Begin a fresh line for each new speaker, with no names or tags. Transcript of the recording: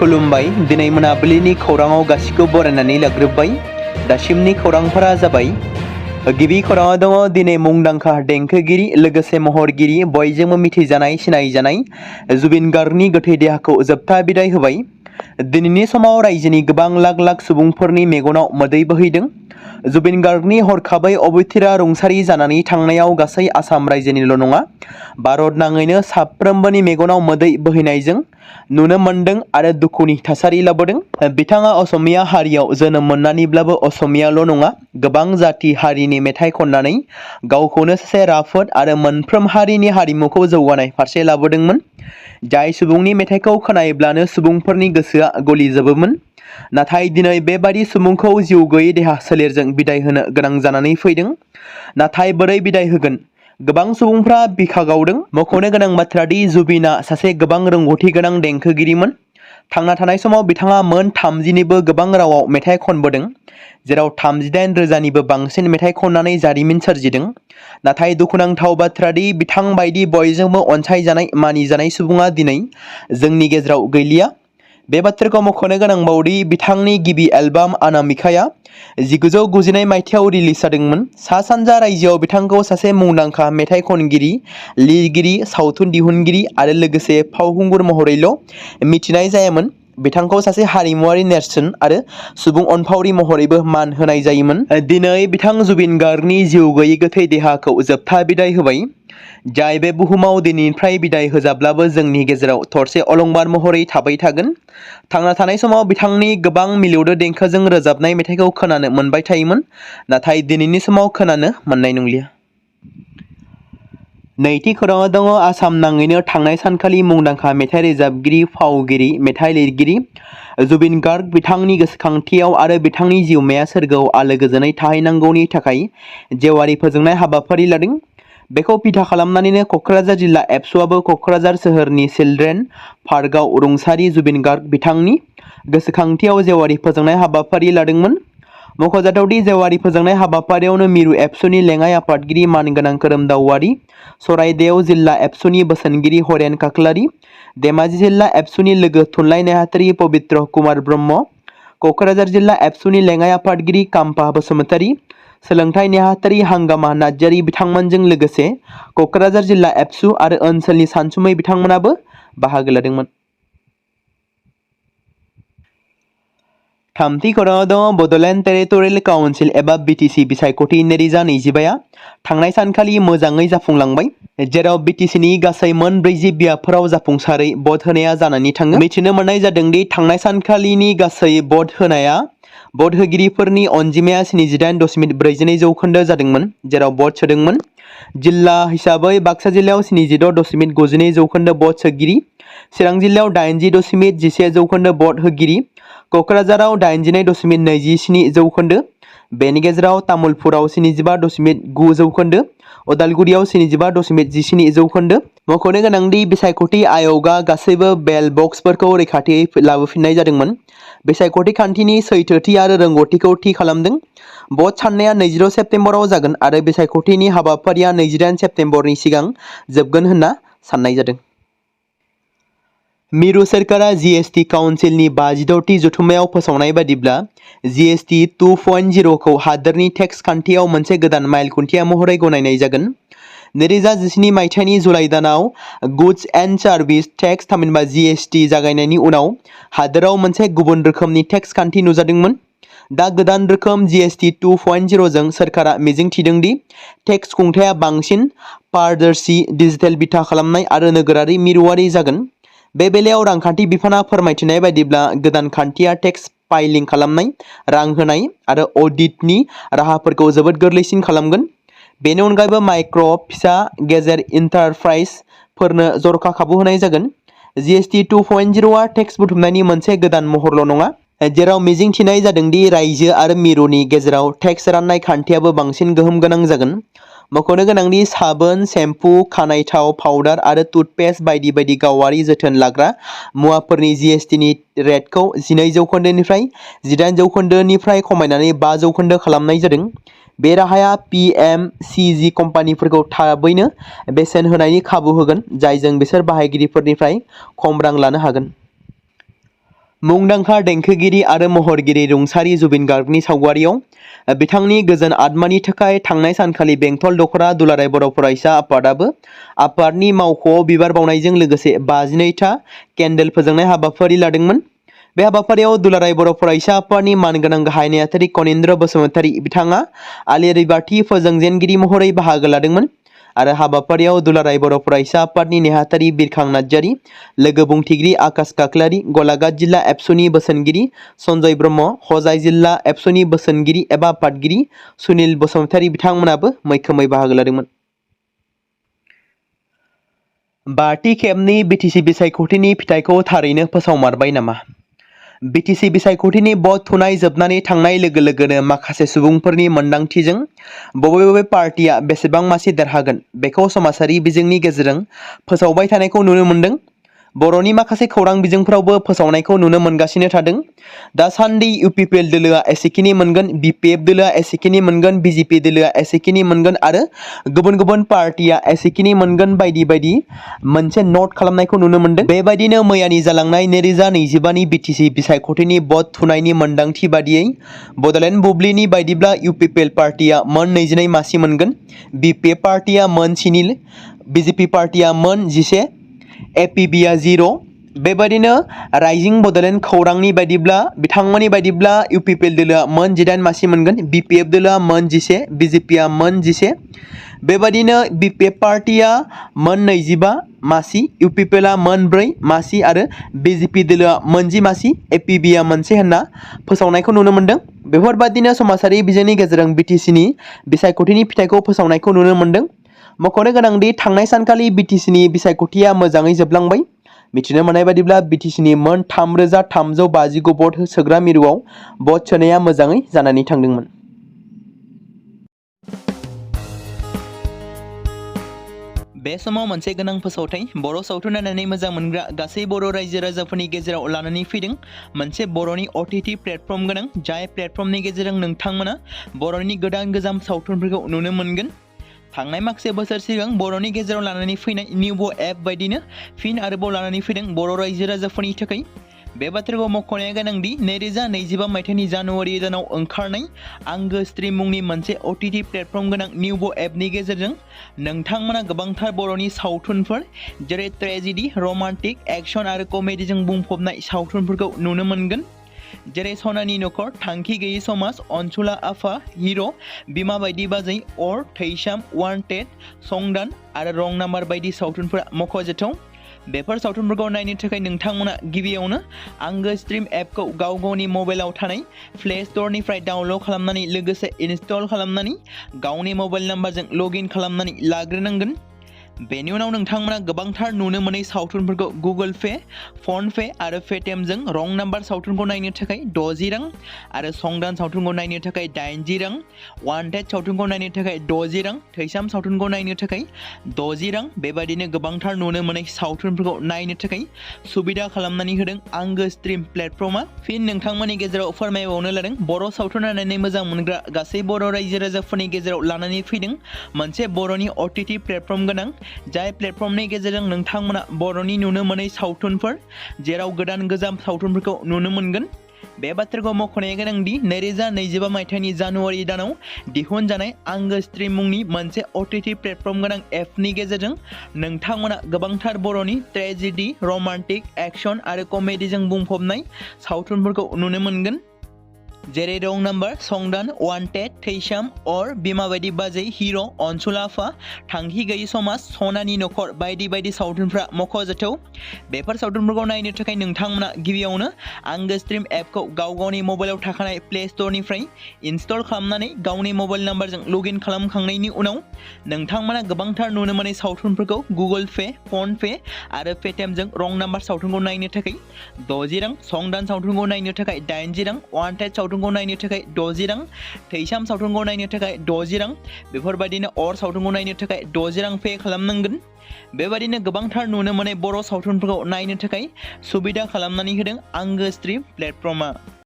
खुलुमबाय दिनै मोनाबिलिनि खौराङाव गासिखौ बरायनानै लाग्रोबाय दासिमनि खौरांफोरा जाबाय गिबि खौराङाव दङ दिनै मुंदांखा देंखोगिरि लोगोसे महरगिरि बयजोंबो मिथिजानाय सिनायजानाय जुबिन गार्गनि गोथै देहाखौ जोबथा बिदाय होबाय। दिनैनि समाव रायजोनि गोबां लाख लाख सुबुंफोरनि मेगनाव मोदै बोहैदों। जुबिन गार्गनि हरखाबै अबथिरा रुंसारि जानानै थांनायाव गासै आसाम रायजोनिल' नङा भारत नाङैनो साफ्रोमबोनि मेगनाव मोदै बोहैनायजों नुनो मोनदों आरो दुखुनि थासारि लाबोदों। बिथाङा असमिया हारियाव जोनोम मोननानैब्लाबो असमियाल' नङा गोबां जाति हारिनि मेथाइ खननानै गावखौनो सासे राफोद आरो मोनफ्रोम हारिनि हारिमुखौ जौगानाय फारसे लाबोदोंमोन। जाय सुबुंनि मेथाइखौ खोनायोब्लानो सुबुंफोरनि गोसोआ गलिजोबोमोन। नाथाय दिनै बेबादि सुबुंखौ जिउ गैयै देहा सोलेरजों बिदाय होनो गोनां जानानै फैदों। नाथाय बोरै बिदाय होगोन? गोबां सुबुंफ्रा बिखा गावदों। मख'नो गोनां बाथ्रा दि जुबिना सासे गोबां रोंगौथि गोनां देंखोगिरिमोन। थांना थानाय समाव बिथाङा मोन 30निबो गोबां रावाव मेथाइ खनबोदों जेराव 38,000निबो बांसिन मेथाइ खननानै जारिमिन सोरजिदों। नाथाय दुखुनांथाव बाथ्रा दि बिथां बायदि बयजोंबो अनसायजानाय मानिजानाय सुबुङा दिनै जोंनि गेजेराव गैलिया। बे बाथ्राखौ मख'नो गोनांबावदि बिथांनि गिबि एलबाम अनामिकाया 1999 मायथाइयाव रिलिज जादोंमोन। सा सानजा रायजोआव बिथांखौ सासे मुंदांखा मेथाइ खनगिरि, लिरगिरि, सावथुन दिहुनगिरि आरो लोगोसे फावखुंगुर महरैल' मिथिनाय जायामोन। बिथांखौ सासे हारिमुआरि नेरसोन आरो सुबुं अनफावरि महरैबो मान होनाय जायोमोन। दिनै बिथां जुबिन गार्गनि जिउ गैयै गोथै देहाखौ जोबथा बिदाय होबाय। जाय बे बुहुमाव दिनैनिफ्राय बिदाय होजाब्लाबो जोंनि गेजेराव थरसे अलंबार महरै थाबाय थागोन। थांना थानाय समाव बिथांनि गोबां मिलौदो देंखोजों रोजाबनाय मेथाइखौ खोनानो मोनबाय थायोमोन। नाथाय दिनैनि समाव खोनानो मोननाय नंलिया। नैथि खौराङाव दङ आसाम नाङैनो थांनाय सानखालि मुंदांखा मेथाइ रोजाबगिरि, फावगिरि, मेथाइ लिरगिरि जुबिन गार्ग बिथांनि गोसोखांथियाव आरो बिथांनि जिउमाया सोरगोआव आलो गोजोनै थाहैनांगौनि थाखाय जेवारि फोजोंनाय हाबाफारि लादों। बेखौ बिथा खालामनानैनो क'क्राझार जिल्ला एबसुआबो क'क्राझार सोहोरनि चिलड्रेन पार्कआव रुंसारि जुबिन गार्ग बिथांनि गोसोखांथियाव जेवारि फोजोंनाय हाबाफारि लादोंमोन। मख'जाथावदि जेवारि फोजोंनाय हाबाफारियावनो मिरु एबसुनि लेङाइ आफादगिरि मानगोनां खोरोमदावारि, सराइदेव जिल्ला एबसुनि बोसोनगिरि हरेन काख्लारि, धेमाजि जिल्ला एबसुनि लोगो थुनलाइ नेहाथारि पबित्र कुमार ब्रह्म, क'क्राझार जिल्ला एबसुनि लेङाइ आफादगिरि काम्पा बसुमतारी, सोलोंथाइ नेहाथारि हांगामा नार्जारि बिथांमोनजों लोगोसे क'क्राझार जिल्ला एबसु आरो ओनसोलनि सानसुमै बिथांमोनाबो बाहागो लादोंमोन। थामथि खौराङाव दङ बड'लेण्ड टेरिटरियेल काउन्सिल एबा बिटिसि बिसायख'थि 2025 थांनाय सानखालि मोजाङै जाफुंलांबाय। जेराव बिटिसिनि गासै मोन 40 बियाबफोराव जाफुंसारै भट होनाया जानानै थाङो। मिथिनो मोननाय जादोंदि थांनाय सानखालिनि गासै भट होनाया भट होगिरिफोरनि अनजिमाया 78.42% जादोंमोन। जेराव भट सोदोंमोन। जिल्ला हिसाबै बाक्सा जिल्लायाव 76.92% भट सोगिरि, चिरां जिल्लायाव 80.17% भट होगिरि, क'क्राझाराव 89.27%, बेनि गेजेराव तामुलपुराव 75.9%, उदालगुरियाव 75.17%। मख'नो गोनांदि बिसायख'थि आय'गआ गासैबो बेल बक्सफोरखौ रैखाथियै लाबोफिननाय जादोंमोन। बिसायख'थि खान्थिनि सैथोथि आरो रोंग'थिखौ थि खालामदों। भट साननाया 20 सेप्तेम्बराव जागोन आरो बिसायख'थिनि हाबाफारिया 28 सेप्तेम्बरनि सिगां जोबगोन होनना साननाय जादों। मिरु सोरखारा जीएसटी काउन्सिलनि 56थि जथुम्मायाव फोसावनाय बादिब्ला जीएसटी 2.0 खौ हादोरनि टेक्स खान्थियाव मोनसे गोदान माइल खुन्थिया महरै गनायनाय जागोन। 2017 मायथाइनि जुलाइ दानाव गुड्स एन्ड सार्भिस टेक्स थामहिनबा जीएसटी जागायनायनि उनाव हादोराव मोनसे गुबुन रोखोमनि टेक्स खान्थि नुजादोंमोन। दा गोदान रोखोम जीएसटी 2.0 जों सोरखारा मिजिंथिदों दि टेक्स खुंथाया बांसिन पारदर्शी, डिजिटेल बिथा खालामनाय आरो नोगोरारि मिरुआरि जागोन। बे बेलायाव रांखान्थि बिफाना फोरमायथिनाय बायदिब्ला गोदान खान्थिया टेक्स फाइलिं खालामनाय, रां होनाय आरो अडिटनि राहाफोरखौ जोबोद गोरलैसिन खालामगोन। बेनि अनगायैबो माइक्र', फिसा, गेजेर इन्टारप्राइजफोरनो जर'खा खाबु होनाय जागोन। जीएसटी 2.0 टेक्स बुथुमनायनि मोनसे गोदान महरल' नङा, जेराव मिजिंथिनाय जादों दि रायजो आरो मिरुनि गेजेराव टेक्स राननाय खान्थियाबो बांसिन गोहोम गोनां जागोन। मख'नो गोनांदि साबोन, सेम्पु, खानाय थाव, पाउडार आरो टुथपेस्ट बायदि बायदि गावारि जोथोन लाग्रा मुवाफोरनि जीएसटीनि रेटखौ 12% निफ्राय 18% निफ्राय खमायनानै 5% खालामनाय जादों। बे राहाया पिएमसिजी कम्पानिफोरखौ थाबैनो बेसेन होनायनि खाबु होगोन, जायजों बिसोर बाहायगिरिफोरनिफ्राय खम रां लानो हागोन। मुंदांखा देंखोगिरि आरो महरगिरि रुंसारि जुबिन गार्गनि सावगारियाव बिथांनि गोजोन आत्मानि थाखाय थांनाय सानखालि बेंटल दख'रा दुलाराय बर' फरायसा आफादाबो आफादनि मावख'आव बिबार बावनायजों लोगोसे 52था केन्डेल फोजोंनाय हाबाफारि लादोंमोन। बे हाबाफारियाव दुलाराय बर' फरायसा आफादनि मानगोनां गाहाय नेहाथारि कनिन्द्र बसुमतारी बिथाङा आलारि बाथि फोजोंजेनगिरि महरै बाहागो लादोंमोन आरो हाबाफारियाव दुलाराय बर' फरायसा आफादनि नेहाथारि बिरखां नार्जारी, लोगो बुंथिगिरि आकाश काक्लारी, गलाघाट जिल्ला एबसुनि बोसोनगिरि सन्जय ब्रह्म, हजाय जिल्ला एबसुनि बोसोनगिरि एबा आफादगिरि सुनिल बसुमतारी बिथांमोनाबो मैखोमै बाहागो लादोंमोन। 5थि खेबनि बिटिसि बिसायख'थिनि फिथाइखौ थारैनो फोसावमारबाय नामा? बिटिसि बिसायख'थिनि भट थुनाय जोबनानै थांनाय लोगो लोगोनो माखासे सुबुंफोरनि मोन्दांथिजों बबे पार्टिया बेसेबां मासि देरहागोन बेखौ समाजारि बिजोंनि गेजेरजों फोसावबाय थानायखौ नुनो मोन्दों। बर'नि माखासे खौरां बिजोंफोरावबो फोसावनायखौ नुनो मोनगासिनो थादों। दासान्दि इउपिपिएल दोलोआ एसेखिनि मोनगोन, बिपिएफ दोलोआ एसेखिनि मोनगोन, बिजेपि दोलोआ एसेखिनि मोनगोन आरो गुबुन गुबुन पार्टिया एसेखिनि मोनगोन बायदि बायदि मोनसे नट खालामनायखौ नुनो मोन्दों। बेबायदिनो मैयानि जालांनाय 2025नि बिटिसि बिसायख'थिनि भट थुनायनि मोन्दांथि बादियै बड'लेण्ड बुब्लिनि बायदिब्ला इउपिपिएल पार्टिया मोन 22 मासि मोनगोन, बिपिएफ पार्टिया मोन 7, बिजेपि पार्टिया मोन 11, एपिबिआ 0। बेबायदिनो राइजिं बड'लेण्ड खौरांनि बायदिब्ला बिथांमोननि बायदिब्ला इउपिपिएल दोलोआ मोन 18 मासि मोनगोन, बिपिएफ दोलोआ मोन 11, बिजेपिआ मोन 11। बेबायदिनो बिपिएफ पार्टिया मोन 25 मासि, इउपिपिएलआ मोन 4 मासि आरो बिजेपि दोलोआ मोन 10 मासि, एपिबिआ मोनसे होनना फोसावनायखौ नुनो मोन्दों। बेफोरबादिनो समाजारि बिजोंनि गेजेरजों बिटिसिनि बिसायख'थिनि फिथाइखौ फोसावनायखौ नुनो मोन्दों। मख'नो गोनांदि थांनाय सानखालि बिटिसिनि बिसायख'थिया मोजाङै जोबलांबाय। मिथिनो मोननाय बादिब्ला बिटिसिनि मोन 3359 भट सोग्रा मिरुआव भट सोनाया मोजाङै जानानै थांदोंमोन। बे समाव मोनसे गोनां फोसावथाय बर' सावथुन नायनानै मोजां मोनग्रा गासै बर' रायजो राजाफोरनि गेजेराव लानानै फैदों मोनसे बर'नि OTT प्लेटफर्म गोनां, जाय प्लेटफर्मनि गेजेरजों नोंथांमोना बर'नि गोदान सावथुनफोरखौ नुनो मोनगोन। थांनाय माखासे बोसोर सिगां बर'नि गेजेराव लानानै फैनाय निउबो एप बायदिनो फिन आरोबाव लानानै फैदों बर' रायजो राजाफोरनि थाखाय। बे बाथ्राखौ मख'नाया गोनांदि 2025 मायथाइनि जानुवारि दानाव ओंखारनाय आंगो स्ट्रिम मुंनि मोनसे OTT प्लेटफर्म गोनां निउबो एपनि गेजेरजों नोंथांमोना गोबांथार बर'नि सावथुनफोर जेरै ट्रेजेडि, रमान्टिक, एक्शन आरो कमेडिजों बुंफबनाय सावथुनफोरखौ नुनो मोनगोन। जेरै सनानि नखर, थांखि गैयै समाज, अनसुला आफा, हिर', बिमा बायदि बाजै, अर, थैसाम, वान्टेड, संदान आरो रं नाम्बार बायदि सावथुनफोरा मख'जाथाव। बेफोर सावथुनफोरखौ नायनो थाखाय नोंथांमोना गिबियावनो आंगो स्ट्रिम एपखौ गाव गावनि मबाइलाव थानाय प्ले स्ट'रनिफ्राय डाउनल'ड खालामनानै लोगोसे इनस्टल खालामनानै गावनि मबाइल नाम्बारजों लगइन खालामनानै लाग्रोनांगोन। बेनि उनाव नोंथांमोना गोबांथार नुनो मोनै सावथुनफोरखौ गुगोल पे, फन पे आरो पेटिएमजों रं नाम्बार सावथुनखौ नायनो थाखाय 60 रां आरो संदान सावथुनखौ नायनो थाखाय 80 रां, वान्टेड सावथुनखौ नायनो थाखाय 60 रां, थैसाम सावथुनखौ नायनो थाखाय 60 रां बेबायदिनो गोबांथार नुनो मोनै सावथुनफोरखौ नायनो थाखाय सुबिदा खालामनानै होदों आंगो स्ट्रिम प्लेटफर्मा। फिन नोंथांमोननि गेजेराव फोरमायबावनो लादों बर' सावथुन नायनानै मोजां मोनग्रा गासै बर' रायजो राजाफोरनि गेजेराव लानानै फैदों मोनसे बर'नि OTT प्लेटफर्म गोनां, जाय प्लेटफर्मनि गेजेरजों नोंथांमोना बर'नि नुनो मोनै सावथुनफोर जेराव गोदान गोजाम सावथुनफोरखौ नुनो मोनगोन। बे बाथ्राखौ मख'नाया गोनांदि 2025 मायथाइनि जानुवारि दानाव दिहुनजानाय आंगो स्ट्रिम मुंनि मोनसे OTT प्लेटफर्म गोनां एपनि गेजेरजों नोंथांमोना गोबांथार बर'नि ट्रेजेडि, रमान्टिक, एक्शन आरो कमेडिजों बुंफबनाय सावथुनफोरखौ नुनो मोनगोन। जेरै रं नाम्बार, संदान, वान्टेड, थैसाम, अर, बिमा बायदि बाजै, हिर', अनसुला आफा, थांखि गैयै समाज, सनानि नखर बायदि बायदि सावथुनफ्रा मख'जाथाव। बेफोर सावथुनफोरखौ नायनो थाखाय नोंथांमोना गिबियावनो आंगो स्ट्रिम एपखौ गाव गावनि मबाइलाव थाखानाय प्ले स्ट'रनिफ्राय इनस्टल खालामनानै गावनि मबाइल नाम्बारजों लगइन खालामखांनायनि उनाव नोंथांमोना गोबांथार नुनो मोनै सावथुनफोरखौ गुगोल पे, फन पे आरो पेटिएमजों रं नाम्बार सावथुनखौ नायनो थाखाय 60 रां, संदान सावथुनखौ नायनो थाखाय 80 रां, वान्टेड सावथुनखौ नायनो थाखाय 60 रां, थैसाम सावथुनखौ नायनो थाखाय 60 रां बेफोरबायदिनो अर सावथुनखौ नायनो थाखाय 60 रां पे खालामनांगोन। बेबायदिनो गोबांथार नुनो मोनै बर' सावथुनफोरखौ नायनो थाखाय सुबिदा खालामनानै होदों आंगो स्ट्रिम प्लेटफर्मा।